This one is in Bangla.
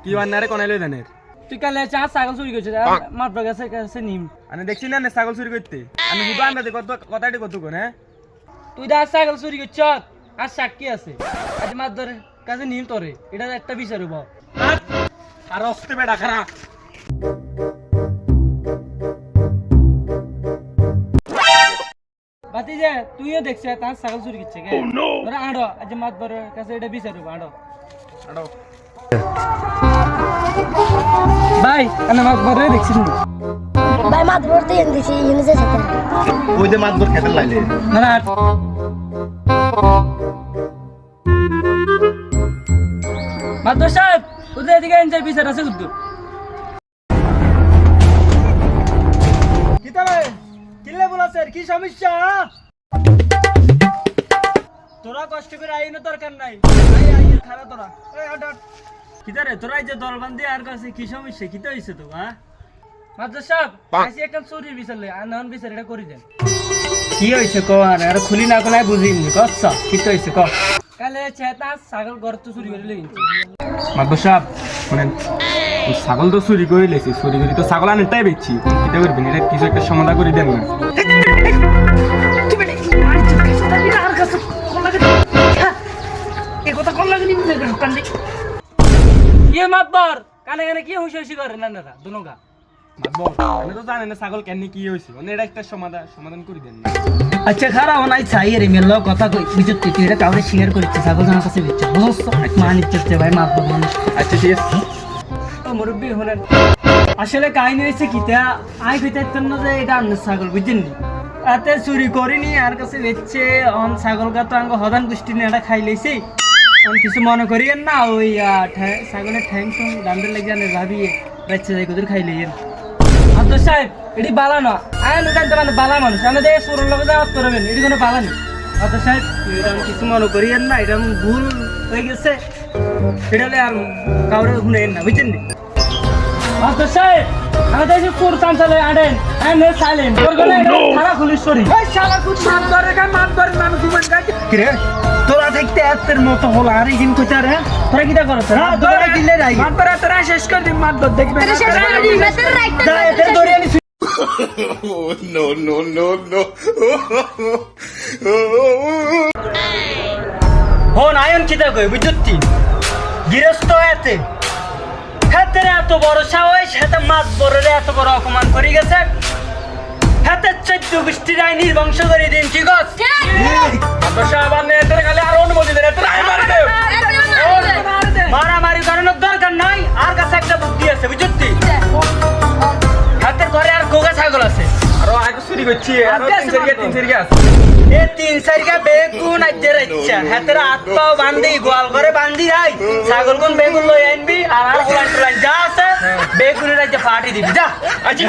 কি বান্নারে কোনাইলো জানের তুই কালে চা ছাগল চুরি করছিস মাত্র কাছে কাছে নিম আমি দেখছি না ছাগল চুরি করতে আমি শুধু আন্দাজে কত কথাটি কত কোন হ্যাঁ তুই দা ছাগল চুরি করছ আর সাক্ষী আছে আজ মাত্র কাছে নিম তোরে এটা একটা বিচার হবো আর অস্তে বেড়া খারাপ বাতি যে তুইও দেখছ তার ছাগল চুরি করছে কে তোরা আড়ো আজ মাত্র কাছে এটা বিচার হবো আড়ো আড়ো ভাই আমি মাত্র দেখছি ভাই মাত ভরতে এনেছি এনেছে সাথে ওই যে মাতবর খেতে লাইলে না না মাত্র সাহেব ওদের এদিকে এনজয় বিচার আছে উদ্দু কি তবে কিল্লে বলাছেন কি সমস্যা তোরা কষ্ট করে আইনো দরকার নাই খারাপ তোরা কিতারে তোরা যে দলবন্দি আর কাছে কি সমস্যা কি তো হইছে তো হ্যাঁ মাত্র সাহেব আইসি একটা চুরির বিচারলে আর নন বিচার এটা করে দেন কি হইছে কো আর খুলি না কোলাই বুঝিনি কচ্ছা কি তো হইছে ক কালে চেতা ছাগল ঘর তো চুরি করে লই মাতবর সাহেব শুনেন ছাগল তো চুরি করে লেছি চুরি করি তো ছাগল আনেটাই বেচছি কিটা করবেন এটা কিছু একটা সমাধান করে দেন না ইয়ে মাতবর কানে কানে কি হুঁশি করে না না দুনোগা মাতবর আমি তো জানেন না ছাগল কেন কি হয়েছে মানে এটা একটা সমাধান করে দেন না আচ্ছা খারাপ নাই চাই রে মেল কথা কই বুঝতে তুই এটা কাউরে শেয়ার করিস ছাগল জানা কাছে বিচ্ছা বুঝছ মানি চলতে ভাই মাতবর মানুষ আচ্ছা ঠিক আছে ও মুরব্বি হলেন আসলে কাহিনী হয়েছে কিতা আই কইতাইতেন না যে এটা আন্ন ছাগল বুঝছেন নি এতে চুরি করিনি আর কাছে বেচছে অন ছাগল গা তো আঙ্গ হদান গুষ্টি নিয়ে এটা খাই লইছি অন কিছু মনে করিয়েন না ওই ছাগলের ঠ্যাং টুং ডান্ডের লেগে আনে ভাবিয়ে বেচছে যাই কুদুর খাই লইয়েন আব্দুল সাহেব এটি বালা না আয় জানতে মানে বালা মানুষ আমি দেখে সুরের লোক যাওয়া করবেন এটি কোনো বালা নেই আব্দুল সাহেব এটা কিছু মনে করিয়েন না এটা ভুল হয়ে গেছে এটা আর কাউরে শুনেন না বুঝছেন নি আব্দুল সাহেব আমি দেখছি সুর চাঞ্চালে আনেন এনে সাইলেন তোর গলে খারাপ পুলিশ সরি এই শালা তুই মাত ধরে কা মাত ধরে মানুষ জীবন কাটে কি রে তোরা দেখতে এতের মতো হল আর এইদিন কইতা রে তোরা কিটা করছ হ্যাঁ ধরে দিলে রাই মাত ধরে তোরা শেষ কর দিন মাত ধর দেখবে শেষ করে দিই মেতের রাইট যা এতে ধরে আনি Oh, no, no, no, no. হন আয়ন কিটা কই বুঝতি গৃহস্থ এতে হাতে এত বড় সাহস হাতে মাছ বড়রে এত বড় অপমান করে গেছে হাতে 14 গোষ্ঠী রায় নির্বংশ করে দিন কি গছ আব্বা সাহেব আনে এদের খালি আর অনুমতি দেন এত রায় মারে দেও মারামারি করানোর দরকার নাই আর কাছে একটা বুদ্ধি আছে বুঝতি হাতের ঘরে আর গোগা ছাগল আছে আরো আগে চুরি করছি আরো তিন সেরিয়া আছে এ 3 সাইডে বেগুন আজের ইচ্ছা হাতের হাত পাও বান্ধি গোয়াল করে বান্ধি রাই ছাগল কোন বেগুন লই আনবি আর আর গোলান টোলান যা আছে বেগুনের আজকে ফাটি দিবি যা আচ্ছা